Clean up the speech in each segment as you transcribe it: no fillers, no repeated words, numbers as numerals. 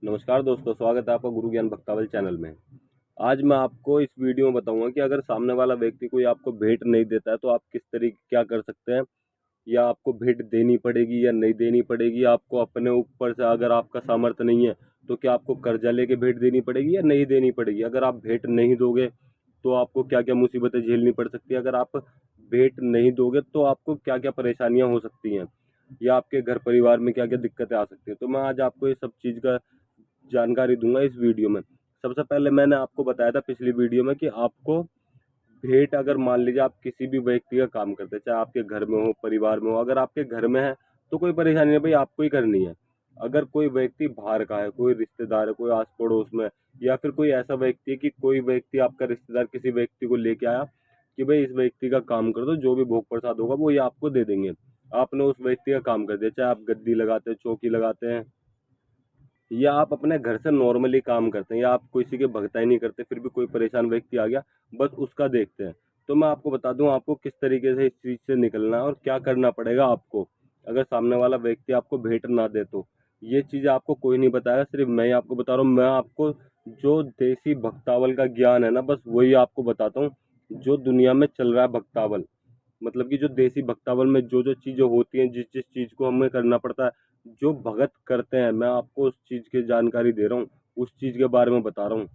नमस्कार दोस्तों, स्वागत है आपका गुरु ज्ञान भक्तावल चैनल में। आज मैं आपको इस वीडियो में बताऊंगा कि अगर सामने वाला व्यक्ति कोई आपको भेंट नहीं देता है तो आप किस तरीके क्या कर सकते हैं, या आपको भेंट देनी पड़ेगी या नहीं देनी पड़ेगी। आपको अपने ऊपर से, अगर आपका सामर्थ्य नहीं है तो क्या आपको कर्जा लेके भेंट देनी पड़ेगी या नहीं देनी पड़ेगी। अगर आप भेंट नहीं दोगे तो आपको क्या क्या मुसीबतें झेलनी पड़ सकती है। अगर आप भेंट नहीं दोगे तो आपको क्या क्या परेशानियां हो सकती हैं, या आपके घर परिवार में क्या क्या दिक्कतें आ सकती हैं। तो मैं आज आपको ये सब चीज़ का जानकारी दूंगा इस वीडियो में। सबसे पहले मैंने आपको बताया था पिछली वीडियो में कि आपको भेंट, अगर मान लीजिए आप किसी भी व्यक्ति का काम करते हैं, चाहे आपके घर में हो, परिवार में हो। अगर आपके घर में है तो कोई परेशानी नहीं भाई, आपको ही करनी है। अगर कोई व्यक्ति बाहर का है, कोई रिश्तेदार है, कोई आस पड़ोस में, या फिर कोई ऐसा व्यक्ति है कि कोई व्यक्ति आपका रिश्तेदार किसी व्यक्ति को लेके आया कि भाई इस व्यक्ति का काम कर दो, जो भी भोग प्रसाद होगा वो ये आपको दे देंगे। आपने उस व्यक्ति का काम कर दिया, चाहे आप गद्दी लगाते हैं, चौकी लगाते हैं, या आप अपने घर से नॉर्मली काम करते हैं, या आप किसी के भगताई नहीं करते, फिर भी कोई परेशान व्यक्ति आ गया बस उसका देखते हैं। तो मैं आपको बता दूं आपको किस तरीके से इस चीज़ से निकलना है और क्या करना पड़ेगा आपको, अगर सामने वाला व्यक्ति आपको भेंट ना दे तो। ये चीज़ें आपको कोई नहीं बताएगा, सिर्फ मैं ही आपको बता रहा हूँ। मैं आपको जो देसी भक्तावल का ज्ञान है ना, बस वही आपको बताता हूँ। जो दुनिया में चल रहा है भक्तावल, मतलब कि जो देसी भक्तावल में जो जो चीज़ें होती हैं, जिस जिस चीज़ को हमें करना पड़ता है, जो भगत करते हैं, मैं आपको उस चीज़ की जानकारी दे रहा हूँ, उस चीज़ के बारे में बता रहा हूँ।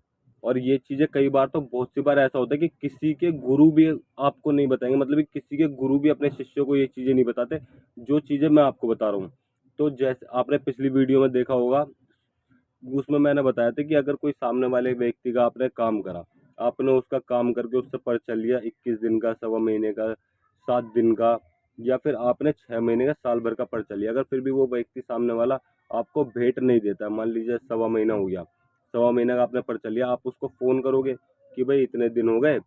और ये चीज़ें कई बार तो बहुत सी बार ऐसा होता है कि किसी के गुरु भी आपको नहीं बताएंगे, मतलब कि किसी के गुरु भी अपने शिष्यों को ये चीज़ें नहीं बताते जो चीज़ें मैं आपको बता रहा हूँ। तो जैसे आपने पिछली वीडियो में देखा होगा, उसमें मैंने बताया था कि अगर कोई सामने वाले व्यक्ति का आपने काम करा, आपने उसका काम करके उससे पर्चा लिया 21 दिन का, सवा महीने का, 7 दिन का, या फिर आपने 6 महीने का, साल भर का पर्चा लिया। अगर फिर भी वो व्यक्ति सामने वाला आपको भेंट नहीं देता, मान लीजिए सवा महीना हो गया, सवा महीने का आपने पर्चा लिया, आप उसको फोन करोगे कि भाई इतने दिन हो गए,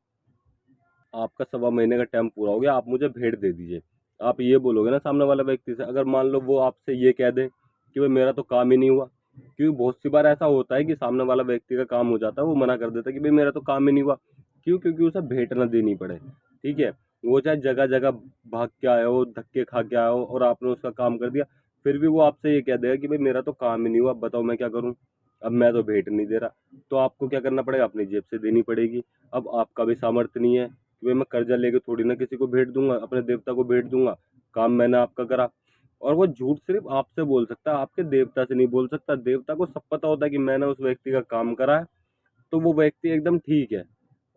आपका सवा महीने का टाइम पूरा हो गया, आप मुझे भेंट दे दीजिए। आप ये बोलोगे ना सामने वाला व्यक्ति से। अगर मान लो वो आपसे ये कह दे कि भाई मेरा तो काम ही नहीं हुआ, क्योंकि बहुत सी बार ऐसा होता है कि सामने वाला व्यक्ति का काम हो जाता है, वो मना कर देता है कि भाई मेरा तो काम ही नहीं हुआ। क्यों? क्योंकि उसे भेंट ना देनी पड़े। ठीक है, वो चाहे जगह जगह भाग के आया हो, धक्के खा के आया हो, और आपने उसका काम कर दिया, फिर भी वो आपसे ये कह देगा कि भाई मेरा तो काम ही नहीं हुआ, बताओ मैं क्या करूं, अब मैं तो भेंट नहीं दे रहा। तो आपको क्या करना पड़ेगा, अपनी जेब से देनी पड़ेगी। अब आपका भी सामर्थ्य नहीं है कि भाई मैं कर्जा लेके थोड़ी ना किसी को भेंट दूंगा, अपने देवता को भेंट दूंगा, काम मैंने आपका करा। और वो झूठ सिर्फ आपसे बोल सकता है, आपके देवता से नहीं बोल सकता। देवता को सब पता होता है कि मैंने उस व्यक्ति का काम करा है, तो वो व्यक्ति एकदम ठीक है।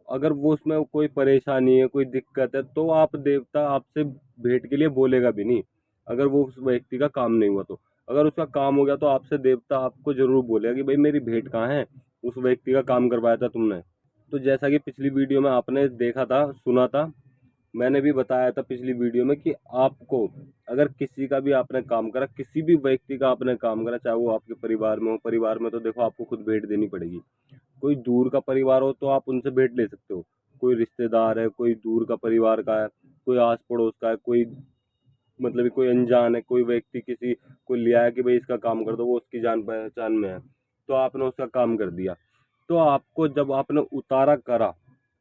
अगर वो उसमें कोई परेशानी है, कोई दिक्कत है, तो आप देवता आपसे भेंट के लिए बोलेगा भी नहीं, अगर वो उस व्यक्ति का काम नहीं हुआ तो। अगर उसका काम हो गया तो आपसे देवता आपको जरूर बोलेगा कि भाई मेरी भेंट कहाँ है, उस व्यक्ति का काम करवाया था तुमने। तो जैसा कि पिछली वीडियो में आपने देखा था, सुना था, मैंने भी बताया था पिछली वीडियो में कि आपको अगर किसी का भी आपने काम करा, किसी भी व्यक्ति का आपने काम करा, चाहे वो आपके परिवार में हो, परिवार में तो देखो आपको खुद भेंट देनी पड़ेगी। कोई दूर का परिवार हो तो आप उनसे भेंट ले सकते हो, कोई रिश्तेदार है, कोई दूर का परिवार का है, कोई आस पड़ोस का है, कोई मतलब कि कोई अनजान है, कोई व्यक्ति किसी को लिया है कि भाई इसका काम कर दो, वो उसकी जान पहचान में है, तो आपने उसका काम कर दिया। तो आपको जब आपने उतारा करा,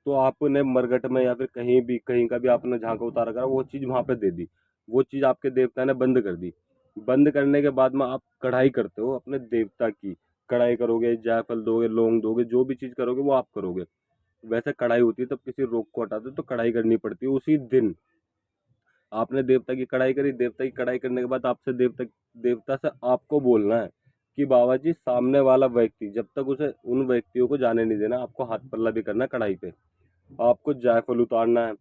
तो आपने मरघट में या फिर कहीं भी, कहीं का भी आपने जहाँ का उतारा करा, वो चीज़ वहाँ पे दे दी। वो चीज़ आपके देवता ने बंद कर दी। बंद करने के बाद में आप कढ़ाई करते हो अपने देवता की। कढ़ाई करोगे, जायफल दोगे, लौंग दोगे, जो भी चीज़ करोगे वो आप करोगे। वैसे कढ़ाई होती है, तब किसी रोग को हटाते तो कढ़ाई करनी पड़ती है उसी दिन। आपने देवता की कढ़ाई करी, देवता की कढ़ाई करने के बाद आपसे देवता से आपको बोलना है कि बाबा जी, सामने वाला व्यक्ति, जब तक उसे उन व्यक्तियों को जाने नहीं देना, आपको हाथ पल्ला भी करना है कढ़ाई पे। आपको जायफल उतारना है,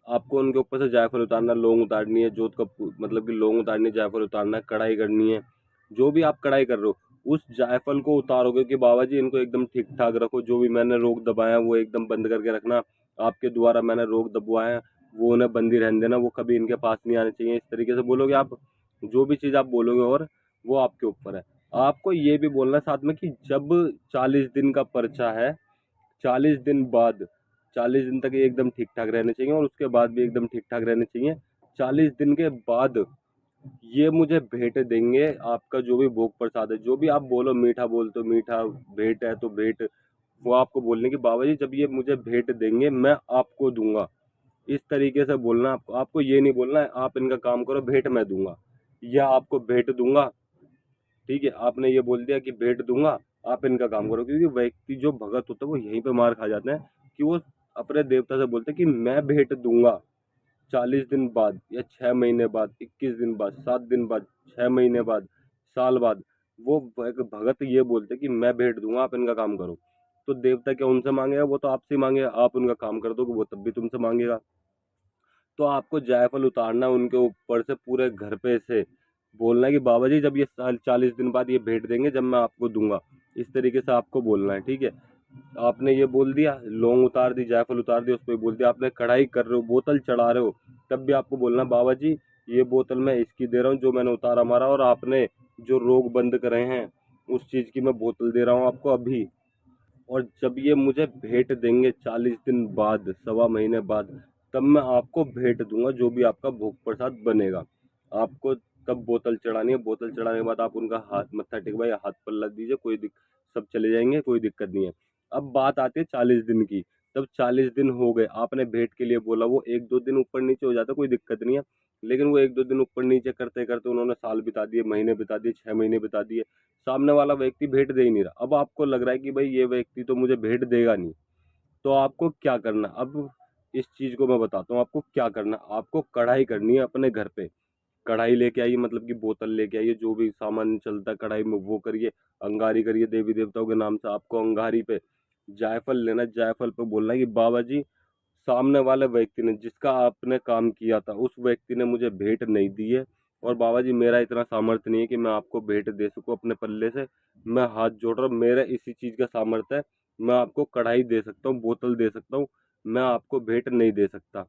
आपको उनके ऊपर से जायफल उतारना, लौंग उतारनी है, जोत का मतलब कि लौंग उतारनी है, जायफल उतारना है, कढ़ाई करनी है। जो भी आप कढ़ाई कर रहे हो, उस जायफल को उतारोगे कि बाबा जी इनको एकदम ठीक ठाक रखो, जो भी मैंने रोग दबाया वो एकदम बंद करके रखना, आपके द्वारा मैंने रोग दबवाए हैं वो उन्हें बंद ही रहने देना, वो कभी इनके पास नहीं आने चाहिए। इस तरीके से बोलोगे आप, जो भी चीज़ आप बोलोगे, और वो आपके ऊपर है। आपको ये भी बोलना है साथ में कि जब 40 दिन का पर्चा है, 40 दिन बाद, 40 दिन तक ये एकदम ठीक ठाक रहने चाहिए, और उसके बाद भी एकदम ठीक ठाक रहने चाहिए। 40 दिन के बाद ये मुझे भेंट देंगे, आपका जो भी भोग प्रसाद है, जो भी आप बोलो, मीठा बोलते हो मीठा, भेंट है तो भेंट, वो आपको बोलने की बाबा जी जब ये मुझे भेंट देंगे मैं आपको दूंगा। इस तरीके से बोलना आपको। आपको ये नहीं बोलना है आप इनका काम करो भेंट मैं दूंगा, या आपको भेंट दूंगा ठीक है, आपने ये बोल दिया कि भेंट दूंगा, आप इनका काम करो, क्योंकि व्यक्ति जो भगत होता है वो यहीं पे मार खा जाते हैं कि वो अपने देवता से बोलते हैं कि मैं भेंट दूंगा 40 दिन बाद या 6 महीने बाद, 21 दिन बाद, 7 दिन बाद, 6 महीने बाद, साल बाद। वो एक भगत ये बोलते कि मैं भेंट दूंगा, आप इनका काम करो। तो देवता क्या उनसे मांगेगा? वो तो आपसे ही मांगेगा। आप उनका काम कर दोगे वो तब भी तुमसे मांगेगा। तो आपको जायफल उतारना है उनके ऊपर से, पूरे घर पे से बोलना है कि बाबा जी जब ये साल 40 दिन बाद ये भेंट देंगे जब मैं आपको दूंगा, इस तरीके से आपको बोलना है। ठीक है, आपने ये बोल दिया, लौंग उतार दी, जायफल उतार दी, उस पर बोल दिया। आपने कढ़ाई कर रहे हो, बोतल चढ़ा रहे हो, तब भी आपको बोलना बाबा जी ये बोतल मैं इसकी दे रहा हूँ जो मैंने उतारा मारा, और आपने जो रोग बंद करे हैं उस चीज की मैं बोतल दे रहा हूँ आपको अभी। और जब ये मुझे भेंट देंगे 40 दिन बाद, 1.25 महीने बाद, तब मैं आपको भेंट दूंगा जो भी आपका भोग प्रसाद बनेगा। आपको तब बोतल चढ़ानी है। बोतल चढ़ाने के बाद आप उनका हाथ मत्था टेकवाइए, हाथ पल्ला दीजिए, सब चले जाएंगे, कोई दिक्कत नहीं है। अब बात आती है 40 दिन की। तब 40 दिन हो गए, आपने भेंट के लिए बोला, वो 1-2 दिन ऊपर नीचे हो जाता, कोई दिक्कत नहीं है। लेकिन वो 1-2 दिन ऊपर नीचे करते करते उन्होंने साल बिता दिए, महीने बिता दिए, 6 महीने बिता दिए, सामने वाला व्यक्ति भेंट दे ही नहीं रहा। अब आपको लग रहा है कि भाई ये व्यक्ति तो मुझे भेंट देगा नहीं, तो आपको क्या करना? अब इस चीज को मैं बताता हूँ आपको क्या करना। आपको कढ़ाई करनी है अपने घर पे। कढ़ाई लेके आइए, मतलब कि बोतल लेके आइए, जो भी सामान चलता है कढ़ाई में वो करिए, अंगारी करिए देवी देवताओं के नाम से। आपको अंगारी पे जायफल लेना, जायफल पे बोलना है कि बाबा जी सामने वाले व्यक्ति ने, जिसका आपने काम किया था, उस व्यक्ति ने मुझे भेंट नहीं दी है, और बाबा जी मेरा इतना सामर्थ्य नहीं है कि मैं आपको भेंट दे सकूं अपने पल्ले से। मैं हाथ जोड़ रहा हूँ, मेरा इसी चीज का सामर्थ्य है, मैं आपको कढ़ाई दे सकता हूँ, बोतल दे सकता हूँ, मैं आपको भेंट नहीं दे सकता।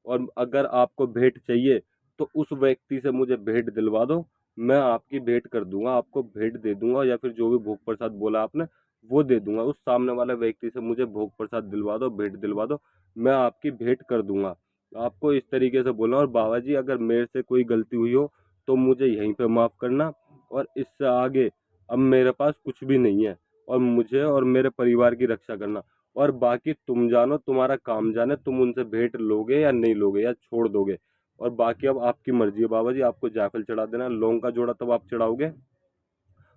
और अगर आपको भेंट चाहिए तो उस व्यक्ति से मुझे भेंट दिलवा दो, मैं आपकी भेंट कर दूंगा, आपको भेंट दे दूंगा, या फिर जो भी भोग प्रसाद बोला आपने वो दे दूंगा। उस सामने वाले व्यक्ति से मुझे भोग प्रसाद दिलवा दो, भेंट दिलवा दो, मैं आपकी भेंट कर दूंगा। आपको इस तरीके से बोलना। और बाबा जी अगर मेरे से कोई गलती हुई हो तो मुझे यहीं पे माफ करना, और इससे आगे अब मेरे पास कुछ भी नहीं है, और मुझे और मेरे परिवार की रक्षा करना। और बाकी तुम जानो, तुम्हारा काम जाने, तुम उनसे भेंट लोगे या नहीं लोगे या छोड़ दोगे। और बाकी अब आपकी मर्जी है बाबा जी, आपको जायफल चढ़ा देना, लौंग का जोड़ा तब आप चढ़ाओगे।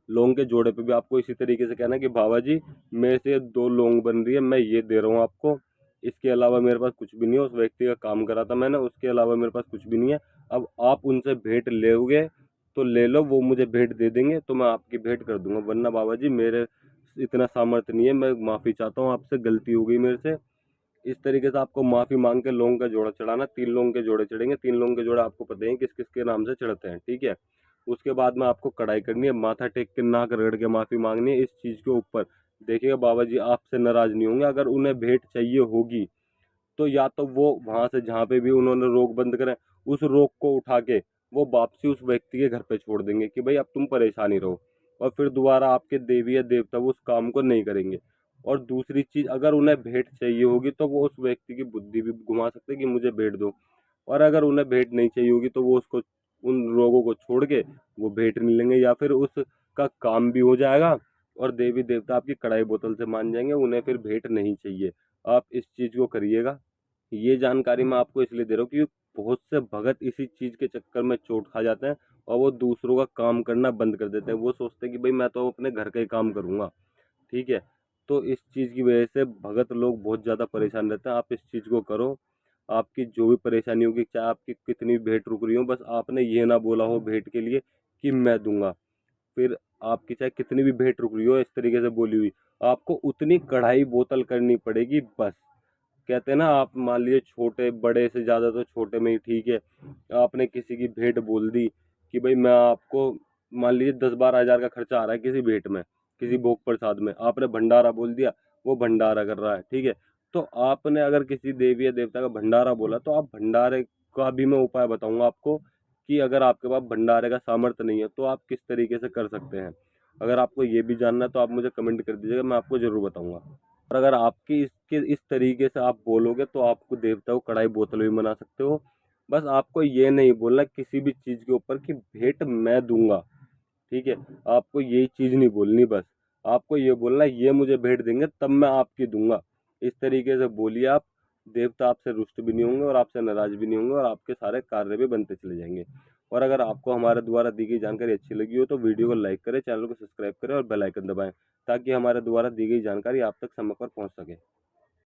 लौंग के जोड़े पे भी आपको इसी तरीके से कहना है कि बाबा जी मेरे से 2 लौंग बन रही है, मैं ये दे रहा हूँ आपको, इसके अलावा मेरे पास कुछ भी नहीं है। उस व्यक्ति का काम करा था मैंने, उसके अलावा मेरे पास कुछ भी नहीं है। अब आप उनसे भेंट लोगे तो ले लो, वो मुझे भेंट दे देंगे तो मैं आपकी भेंट कर दूंगा, वरना बाबा जी मेरे इतना सामर्थ्य नहीं है, मैं माफी चाहता हूँ आपसे, गलती हो गई मेरे से। इस तरीके से आपको माफी मांग के लौंग का जोड़ा चढ़ाना। 3 लौंग के जोड़े चढ़ेंगे। 3 लौंग के जोड़े आपको पता है किस किस के नाम से चढ़ते हैं, ठीक है। उसके बाद में आपको कढ़ाई करनी है, माथा टेक के नाक रगड़ के माफी मांगनी है इस चीज के ऊपर। देखिएगा बाबा जी आपसे नाराज नहीं होंगे। अगर उन्हें भेंट चाहिए होगी तो या तो वो वहां से जहाँ पे भी उन्होंने रोक बंद करे, उस रोक को उठा के वो वापसी उस व्यक्ति के घर पे छोड़ देंगे कि भाई अब तुम परेशान ही रहो, और फिर दोबारा आपके देवी या देवता वो उस काम को नहीं करेंगे। और दूसरी चीज, अगर उन्हें भेंट चाहिए होगी तो वो उस व्यक्ति की बुद्धि भी घुमा सकते हैं कि मुझे भेंट दो। और अगर उन्हें भेंट नहीं चाहिए होगी तो वो उसको, उन रोगों को छोड़ के वो भेंट नहीं लेंगे, या फिर उसका काम भी हो जाएगा, और देवी देवता आपकी कढ़ाई बोतल से मान जाएंगे, उन्हें फिर भेंट नहीं चाहिए। आप इस चीज को करिएगा। ये जानकारी मैं आपको इसलिए दे रहा हूँ क्योंकि बहुत से भगत इसी चीज के चक्कर में चोट खा जाते हैं, और वो दूसरों का काम करना बंद कर देते हैं। वो सोचते हैं कि भाई मैं तो अपने घर का ही काम करूंगा, ठीक है। तो इस चीज की वजह से भगत लोग बहुत ज्यादा परेशान रहते हैं। आप इस चीज को करो। आपकी जो भी परेशानी होगी, चाहे आपकी कितनी भी भेंट रुक रही हो, बस आपने ये ना बोला हो भेंट के लिए कि मैं दूंगा। फिर आपकी चाहे कितनी भी भेंट रुक रही हो इस तरीके से बोली हुई, आपको उतनी कढ़ाई बोतल करनी पड़ेगी बस। कहते हैं ना, आप मान लीजिए छोटे बड़े से ज्यादा तो छोटे में ही ठीक है, आपने किसी की भेंट बोल दी कि भाई मैं आपको, मान लीजिए 10-12 हज़ार का खर्चा आ रहा है किसी भेंट में, किसी भोग प्रसाद में, आपने भंडारा बोल दिया, वो भंडारा कर रहा है, ठीक है। तो आपने अगर किसी देवी या देवता का भंडारा बोला तो आप भंडारे का भी मैं उपाय बताऊंगा आपको कि अगर आपके पास भंडारे का सामर्थ्य नहीं है तो आप किस तरीके से कर सकते हैं। अगर आपको ये भी जानना है तो आप मुझे कमेंट कर दीजिएगा, मैं आपको जरूर बताऊंगा। और अगर आपकी इसके इस तरीके से आप बोलोगे तो आपको देवता को कढ़ाई बोतल भी बना सकते हो। बस आपको ये नहीं बोलना किसी भी चीज के ऊपर कि भेंट मैं दूंगा, ठीक है। आपको यही चीज नहीं बोलनी, बस आपको ये बोलना ये मुझे भेंट देंगे तब मैं आपकी दूंगा। इस तरीके से बोलिए आप, देवता आपसे रुष्ट भी नहीं होंगे और आपसे नाराज भी नहीं होंगे, और आपके सारे कार्य भी बनते चले जाएंगे। और अगर आपको हमारे द्वारा दी गई जानकारी अच्छी लगी हो तो वीडियो को लाइक करें, चैनल को सब्सक्राइब करें और बेल आइकन दबाएं ताकि हमारे द्वारा दी गई जानकारी आप तक समय पर पहुंच सके।